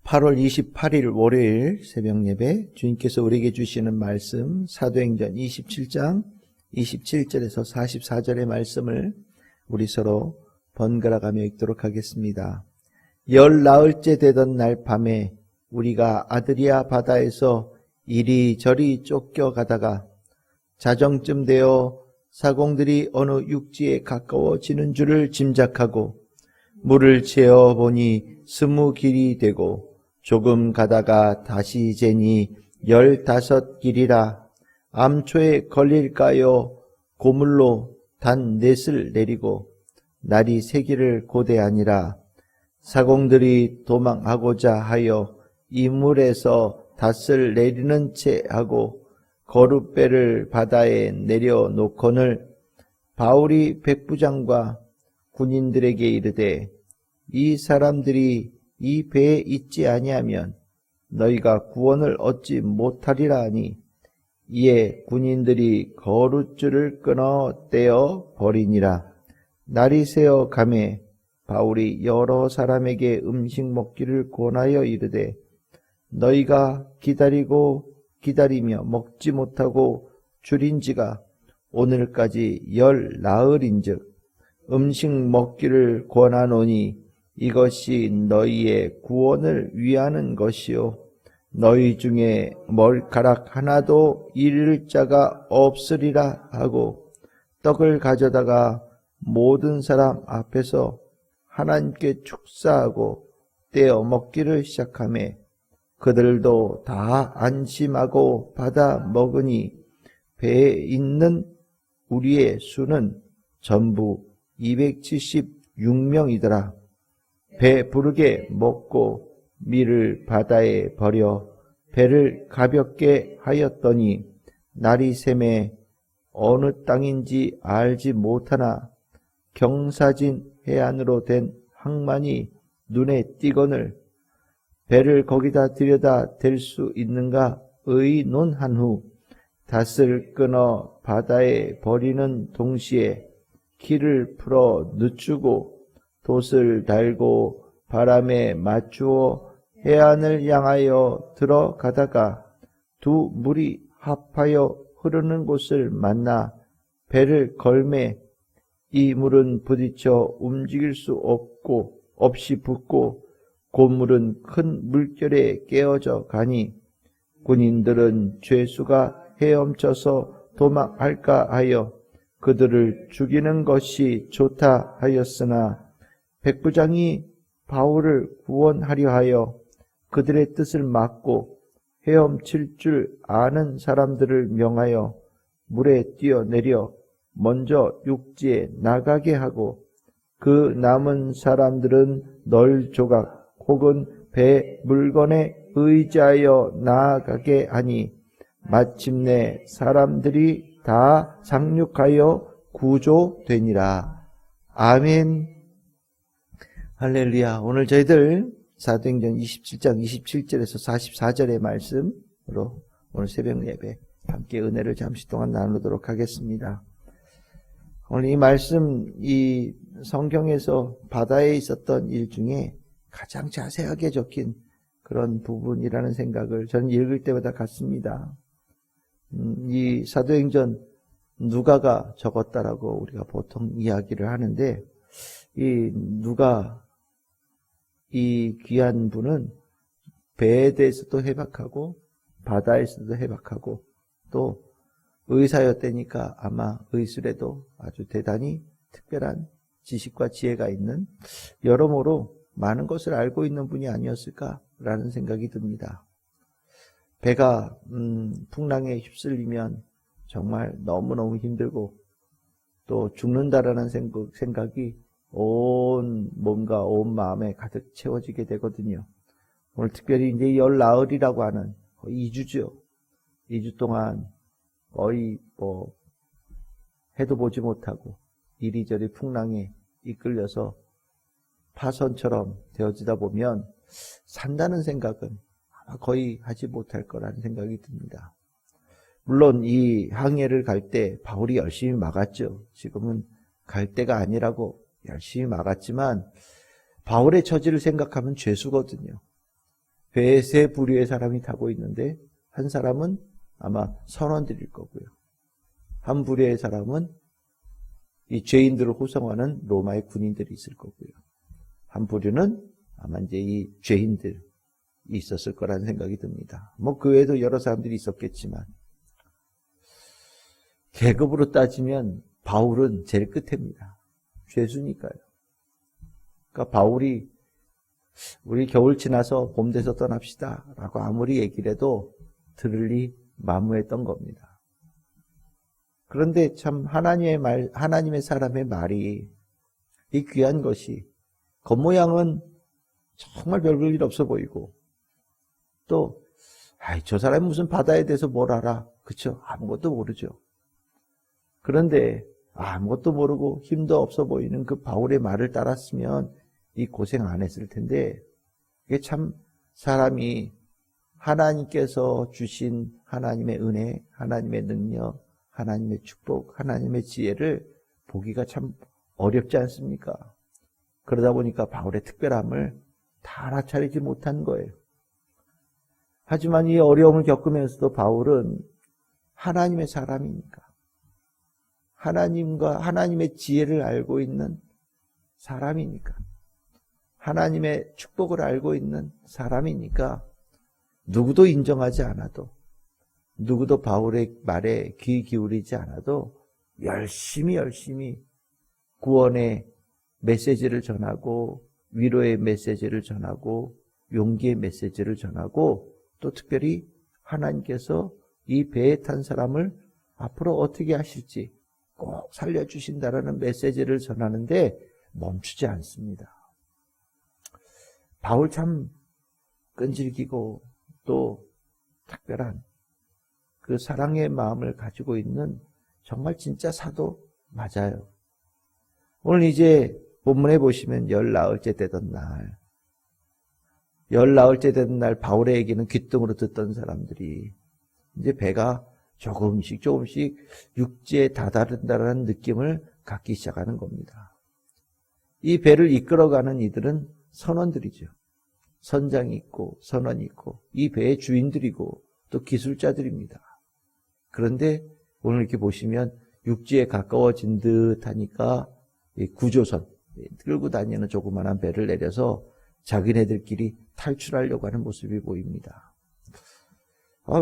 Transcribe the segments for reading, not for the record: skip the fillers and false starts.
8월 28일 월요일 새벽예배 주님께서 우리에게 주시는 말씀 사도행전 27장 27절에서 44절의 말씀을 우리 서로 번갈아가며 읽도록 하겠습니다. 열 나흘째 되던 날 밤에 우리가 아드리아 바다에서 이리저리 쫓겨가다가 자정쯤 되어 사공들이 어느 육지에 가까워지는 줄을 짐작하고 물을 재어보니 20길이 되고 조금 가다가 다시 재니 15길이라 암초에 걸릴까요? 고물로 단 넷을 내리고 날이 새기를 고대하니라. 사공들이 도망하고자 하여 이 물에서 닷을 내리는 채 하고 거룻배를 바다에 내려놓거늘 바울이 백부장과 군인들에게 이르되 이 사람들이 이 배에 있지 아니하면 너희가 구원을 얻지 못하리라 하니 이에 군인들이 거룻줄을 끊어 떼어 버리니라. 날이 새어 가매 바울이 여러 사람에게 음식 먹기를 권하여 이르되 너희가 기다리고 기다리며 먹지 못하고 줄인 지가 오늘까지 10나흘인즉 음식 먹기를 권하노니 이것이 너희의 구원을 위하는 것이요 너희 중에 머리카락 하나도 잃을 자가 없으리라 하고 떡을 가져다가 모든 사람 앞에서 하나님께 축사하고 떼어 먹기를 시작하매 그들도 다 안심하고 받아 먹으니 배에 있는 우리의 수는 전부 276명이더라. 배 부르게 먹고 밀을 바다에 버려 배를 가볍게 하였더니 날이 새매 어느 땅인지 알지 못하나 경사진 해안으로 된 항만이 눈에 띄거늘 배를 거기다 들여다 댈 수 있는가 의논한 후 닷을 끊어 바다에 버리는 동시에 키를 풀어 늦추고 돛을 달고 바람에 맞추어 해안을 향하여 들어가다가 두 물이 합하여 흐르는 곳을 만나 배를 걸매 이 물은 부딪혀 움직일 수 없이 붙고 고물은 큰 물결에 깨어져 가니 군인들은 죄수가 헤엄쳐서 도망할까 하여 그들을 죽이는 것이 좋다 하였으나 백부장이 바울을 구원하려 하여 그들의 뜻을 막고 헤엄칠 줄 아는 사람들을 명하여 물에 뛰어내려 먼저 육지에 나가게 하고 그 남은 사람들은 널 조각 혹은 배 물건에 의지하여 나아가게 하니 마침내 사람들이 다 상륙하여 구조되니라. 아멘. 할렐루야. 오늘 저희들 사도행전 27장 27절에서 44절의 말씀으로 오늘 새벽 예배 함께 은혜를 잠시 동안 나누도록 하겠습니다. 오늘 이 말씀, 이 성경에서 바다에 있었던 일 중에 가장 자세하게 적힌 그런 부분이라는 생각을 저는 읽을 때마다 갖습니다. 이 사도행전 누가가 적었다라고 우리가 보통 이야기를 하는데 이 누가 이 귀한 분은 배에 대해서도 해박하고 바다에서도 해박하고 또 의사였다니까 아마 의술에도 아주 대단히 특별한 지식과 지혜가 있는 여러모로 많은 것을 알고 있는 분이 아니었을까라는 생각이 듭니다. 배가 풍랑에 휩쓸리면 정말 너무너무 힘들고 또 죽는다라는 생각이 온 몸과 온 마음에 가득 채워지게 되거든요. 오늘 특별히 이제 10나흘이라고 하는 거의 2주죠. 2주 동안 거의 해도 보지 못하고 이리저리 풍랑에 이끌려서 파선처럼 되어지다 보면 산다는 생각은 아마 거의 하지 못할 거라는 생각이 듭니다. 물론 이 항해를 갈 때 바울이 열심히 막았죠. 지금은 갈 때가 아니라고 열심히 막았지만 바울의 처지를 생각하면 죄수거든요. 배에 세 부류의 사람이 타고 있는데 한 사람은 아마 선원들일 거고요. 한 부류의 사람은 이 죄인들을 호송하는 로마의 군인들이 있을 거고요. 한 부류는 아마 이제 이 죄인들이 있었을 거라는 생각이 듭니다. 뭐 그 외에도 여러 사람들이 있었겠지만 계급으로 따지면 바울은 제일 끝입니다. 죄수니까요. 그러니까 바울이 우리 겨울 지나서 봄 돼서 떠납시다 라고 아무리 얘기를 해도 들을 리 만무했던 겁니다. 그런데 참 하나님의 사람의 말이 이 귀한 것이 겉모양은 정말 별볼 일 없어 보이고 또 저 사람이 무슨 바다에 대해서 뭘 알아? 그쵸? 아무것도 모르죠. 그런데 아무것도 모르고 힘도 없어 보이는 그 바울의 말을 따랐으면 이 고생 안 했을 텐데 이게 참 사람이 하나님께서 주신 하나님의 은혜, 하나님의 능력, 하나님의 축복, 하나님의 지혜를 보기가 참 어렵지 않습니까? 그러다 보니까 바울의 특별함을 다 알아차리지 못한 거예요. 하지만 이 어려움을 겪으면서도 바울은 하나님의 사람이니까 하나님과 하나님의 지혜를 알고 있는 사람이니까 하나님의 축복을 알고 있는 사람이니까 누구도 인정하지 않아도 누구도 바울의 말에 귀 기울이지 않아도 열심히 구원의 메시지를 전하고 위로의 메시지를 전하고 용기의 메시지를 전하고 또 특별히 하나님께서 이 배에 탄 사람을 앞으로 어떻게 하실지 꼭 살려주신다라는 메시지를 전하는데 멈추지 않습니다. 바울 참 끈질기고 또 특별한 그 사랑의 마음을 가지고 있는 정말 진짜 사도 맞아요. 오늘 이제 본문에 보시면 열 나흘째 되던 날 바울의 얘기는 귓등으로 듣던 사람들이 이제 배가 조금씩 육지에 다다른다는 느낌을 갖기 시작하는 겁니다. 이 배를 이끌어가는 이들은 선원들이죠. 선장이 있고 선원이 있고 이 배의 주인들이고 또 기술자들입니다. 그런데 오늘 이렇게 보시면 육지에 가까워진 듯 하니까 구조선, 끌고 다니는 조그만한 배를 내려서 자기네들끼리 탈출하려고 하는 모습이 보입니다.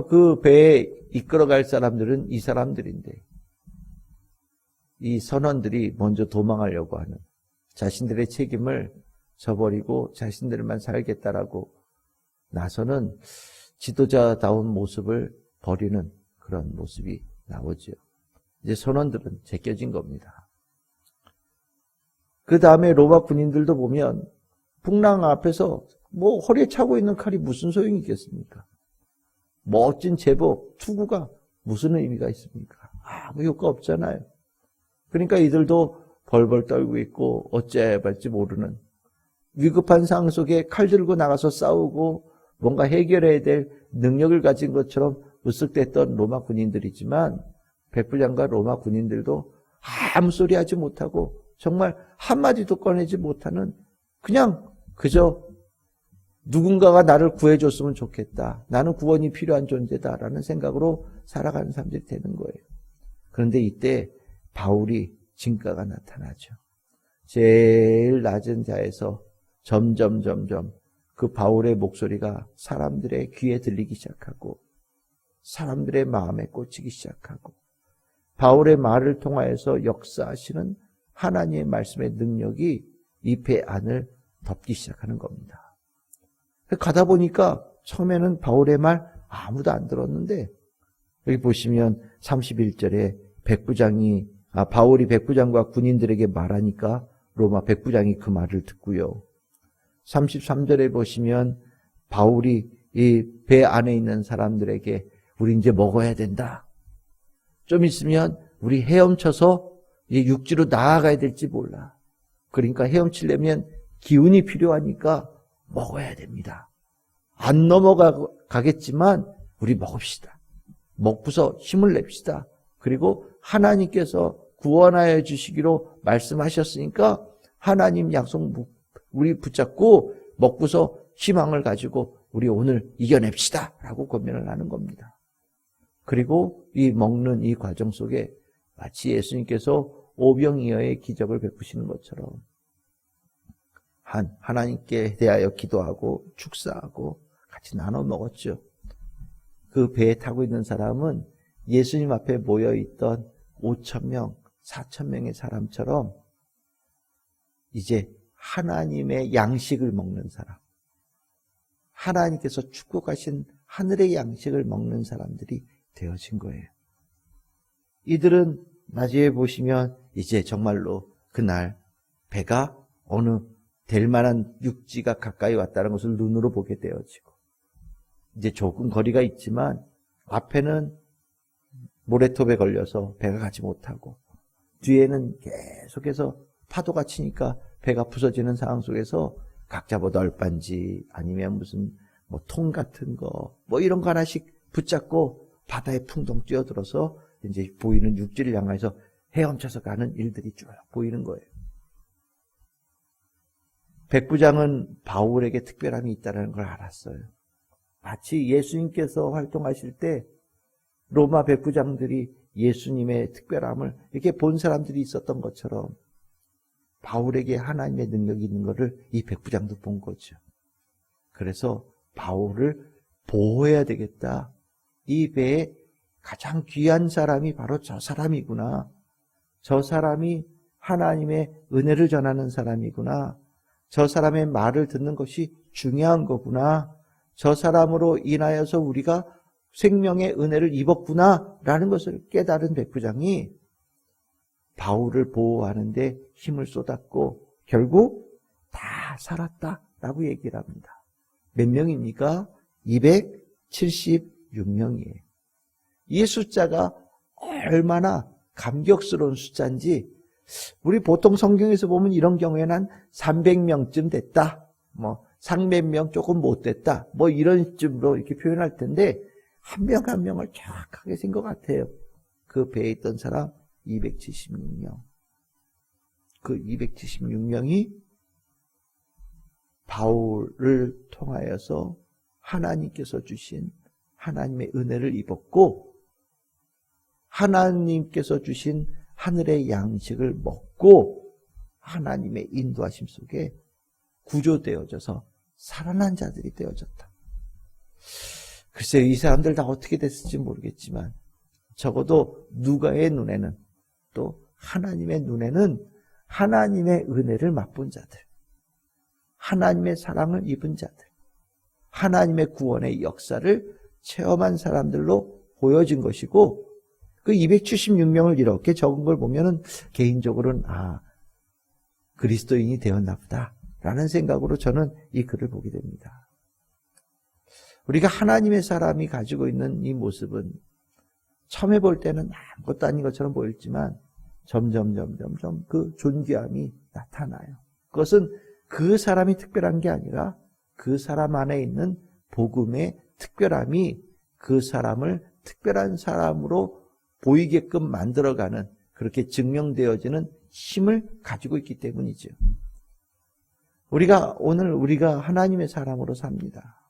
그 배에 이끌어갈 사람들은 이 사람들인데 이 선원들이 먼저 도망하려고 하는 자신들의 책임을 저버리고 자신들만 살겠다라고 나서는 지도자다운 모습을 버리는 그런 모습이 나오죠. 이제 선원들은 제껴진 겁니다. 그 다음에 로마 군인들도 보면 풍랑 앞에서 허리에 차고 있는 칼이 무슨 소용이 있겠습니까? 멋진 제복, 투구가 무슨 의미가 있습니까? 아무 효과 없잖아요. 그러니까 이들도 벌벌 떨고 있고 어째야 할지 모르는 위급한 상황 속에 칼 들고 나가서 싸우고 뭔가 해결해야 될 능력을 가진 것처럼 으쓱댔던 로마 군인들이지만 백부장과 로마 군인들도 아무 소리 하지 못하고 정말 한마디도 꺼내지 못하는 그저 누군가가 나를 구해줬으면 좋겠다. 나는 구원이 필요한 존재다라는 생각으로 살아가는 사람들이 되는 거예요. 그런데 이때 바울이 진가가 나타나죠. 제일 낮은 자에서 점점 그 바울의 목소리가 사람들의 귀에 들리기 시작하고 사람들의 마음에 꽂히기 시작하고 바울의 말을 통하여서 역사하시는 하나님의 말씀의 능력이 이 배 안을 덮기 시작하는 겁니다. 가다 보니까 처음에는 바울의 말 아무도 안 들었는데 여기 보시면 31절에 바울이 백부장과 군인들에게 말하니까 로마 백부장이 그 말을 듣고요. 33절에 보시면 바울이 이 배 안에 있는 사람들에게 우리 이제 먹어야 된다. 좀 있으면 우리 헤엄쳐서 이 육지로 나아가야 될지 몰라. 그러니까 헤엄치려면 기운이 필요하니까 먹어야 됩니다. 안 넘어가겠지만 우리 먹읍시다. 먹고서 힘을 냅시다. 그리고 하나님께서 구원하여 주시기로 말씀하셨으니까 하나님 약속 우리 붙잡고 먹고서 희망을 가지고 우리 오늘 이겨냅시다 라고 고민을 하는 겁니다. 그리고 이 먹는 이 과정 속에 마치 예수님께서 오병이어의 기적을 베푸시는 것처럼 하나님께 대하여 기도하고 축사하고 같이 나눠 먹었죠. 그 배에 타고 있는 사람은 예수님 앞에 모여있던 5,000명, 4,000명의 사람처럼 이제 하나님의 양식을 먹는 사람, 하나님께서 축복하신 하늘의 양식을 먹는 사람들이 되어진 거예요. 이들은 나중에 보시면 이제 정말로 그날 배가 어느 될 만한 육지가 가까이 왔다는 것을 눈으로 보게 되어지고, 이제 조금 거리가 있지만 앞에는 모래톱에 걸려서 배가 가지 못하고, 뒤에는 계속해서 파도가 치니까 배가 부서지는 상황 속에서 각자 뭐 널빤지 아니면 무슨 뭐 통 같은 거 뭐 이런 거 하나씩 붙잡고 바다에 풍덩 뛰어들어서 이제 보이는 육지를 향해서 헤엄쳐서 가는 일들이 쭉 보이는 거예요. 백부장은 바울에게 특별함이 있다는 걸 알았어요. 마치 예수님께서 활동하실 때 로마 백부장들이 예수님의 특별함을 이렇게 본 사람들이 있었던 것처럼 바울에게 하나님의 능력이 있는 것을 이 백부장도 본 거죠. 그래서 바울을 보호해야 되겠다. 이 배에 가장 귀한 사람이 바로 저 사람이구나. 저 사람이 하나님의 은혜를 전하는 사람이구나. 저 사람의 말을 듣는 것이 중요한 거구나. 저 사람으로 인하여서 우리가 생명의 은혜를 입었구나 라는 것을 깨달은 백부장이 바울을 보호하는데 힘을 쏟았고 결국 다 살았다라고 얘기를 합니다. 몇 명입니까? 276명이에요. 이 숫자가 얼마나 감격스러운 숫자인지 우리 보통 성경에서 보면 이런 경우에는 한 300명쯤 됐다. 뭐 300명 조금 못 됐다. 뭐 이런 식으로 이렇게 표현할 텐데 한 명 한 명을 정확하게 센 것 같아요. 그 배에 있던 사람 276명. 그 276명이 바울을 통하여서 하나님께서 주신 하나님의 은혜를 입었고 하나님께서 주신 하늘의 양식을 먹고 하나님의 인도하심 속에 구조되어져서 살아난 자들이 되어졌다. 글쎄요, 이 사람들 다 어떻게 됐을지 모르겠지만 적어도 누가의 눈에는 또 하나님의 눈에는 하나님의 은혜를 맛본 자들, 하나님의 사랑을 입은 자들, 하나님의 구원의 역사를 체험한 사람들로 보여진 것이고 그 276명을 이렇게 적은 걸 보면은 개인적으로는 그리스도인이 되었나 보다 라는 생각으로 저는 이 글을 보게 됩니다. 우리가 하나님의 사람이 가지고 있는 이 모습은 처음에 볼 때는 아무것도 아닌 것처럼 보였지만 점점 그 존귀함이 나타나요. 그것은 그 사람이 특별한 게 아니라 그 사람 안에 있는 복음의 특별함이 그 사람을 특별한 사람으로 보이게끔 만들어가는 그렇게 증명되어지는 힘을 가지고 있기 때문이죠. 오늘 우리가 하나님의 사람으로 삽니다.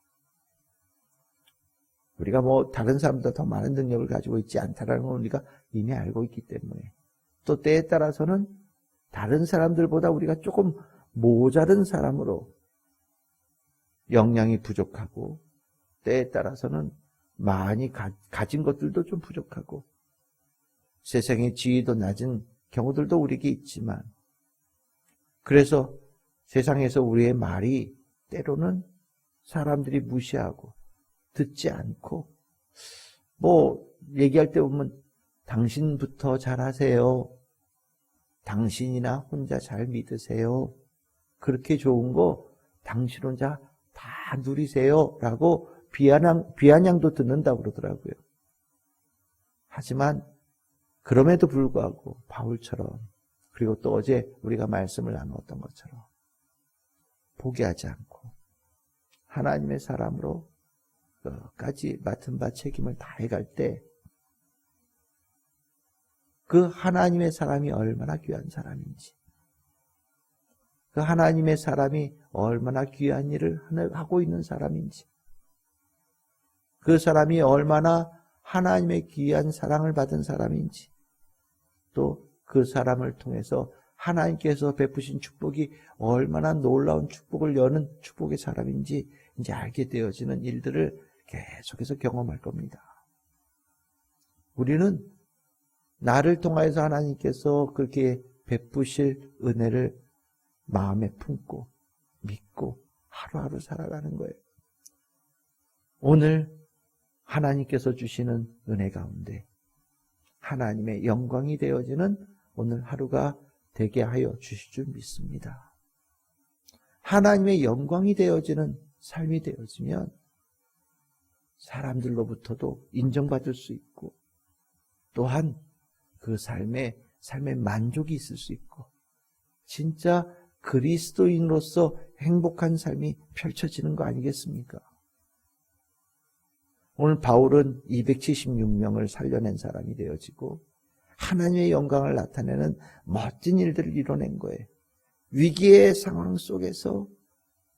우리가 뭐 다른 사람보다 더 많은 능력을 가지고 있지 않다는 걸 우리가 이미 알고 있기 때문에 또 때에 따라서는 다른 사람들보다 우리가 조금 모자른 사람으로 역량이 부족하고 때에 따라서는 많이 가진 것들도 좀 부족하고 세상의 지위도 낮은 경우들도 우리에게 있지만 그래서 세상에서 우리의 말이 때로는 사람들이 무시하고 듣지 않고 뭐 얘기할 때 보면 당신부터 잘하세요. 당신이나 혼자 잘 믿으세요. 그렇게 좋은 거 당신 혼자 다 누리세요. 라고 비아냥도 듣는다고 그러더라고요. 하지만 그럼에도 불구하고 바울처럼 그리고 또 어제 우리가 말씀을 나누었던 것처럼 포기하지 않고 하나님의 사람으로 끝까지 맡은 바 책임을 다해갈 때 그 하나님의 사람이 얼마나 귀한 사람인지 그 하나님의 사람이 얼마나 귀한 일을 하고 있는 사람인지 그 사람이 얼마나 하나님의 귀한 사랑을 받은 사람인지, 또 그 사람을 통해서 하나님께서 베푸신 축복이 얼마나 놀라운 축복을 여는 축복의 사람인지 이제 알게 되어지는 일들을 계속해서 경험할 겁니다. 우리는 나를 통하여서 하나님께서 그렇게 베푸실 은혜를 마음에 품고 믿고 하루하루 살아가는 거예요. 오늘 하나님께서 주시는 은혜 가운데 하나님의 영광이 되어지는 오늘 하루가 되게 하여 주실 줄 믿습니다. 하나님의 영광이 되어지는 삶이 되어지면 사람들로부터도 인정받을 수 있고, 또한 그 삶에 만족이 있을 수 있고, 진짜 그리스도인으로서 행복한 삶이 펼쳐지는 거 아니겠습니까? 오늘 바울은 276명을 살려낸 사람이 되어지고 하나님의 영광을 나타내는 멋진 일들을 이뤄낸 거예요. 위기의 상황 속에서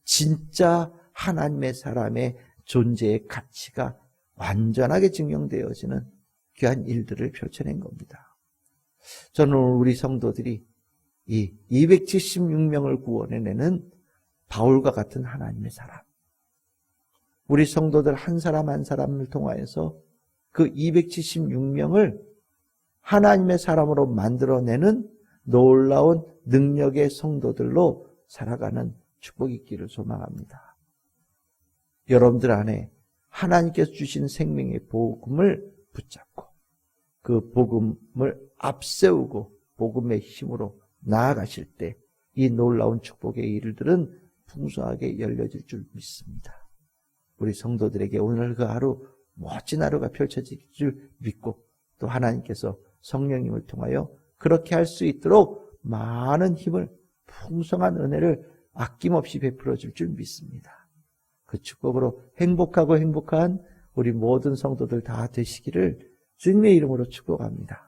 진짜 하나님의 사람의 존재의 가치가 완전하게 증명되어지는 귀한 일들을 펼쳐낸 겁니다. 저는 오늘 우리 성도들이 이 276명을 구원해내는 바울과 같은 하나님의 사람, 우리 성도들 한 사람 한 사람을 통하여서 그 276명을 하나님의 사람으로 만들어내는 놀라운 능력의 성도들로 살아가는 축복이 있기를 소망합니다. 여러분들 안에 하나님께서 주신 생명의 복음을 붙잡고 그 복음을 앞세우고 복음의 힘으로 나아가실 때 이 놀라운 축복의 일들은 풍성하게 열려질 줄 믿습니다. 우리 성도들에게 오늘 그 하루 멋진 하루가 펼쳐질 줄 믿고, 또 하나님께서 성령님을 통하여 그렇게 할 수 있도록 많은 힘을, 풍성한 은혜를 아낌없이 베풀어 줄 줄 믿습니다. 그 축복으로 행복하고 행복한 우리 모든 성도들 다 되시기를 주님의 이름으로 축복합니다.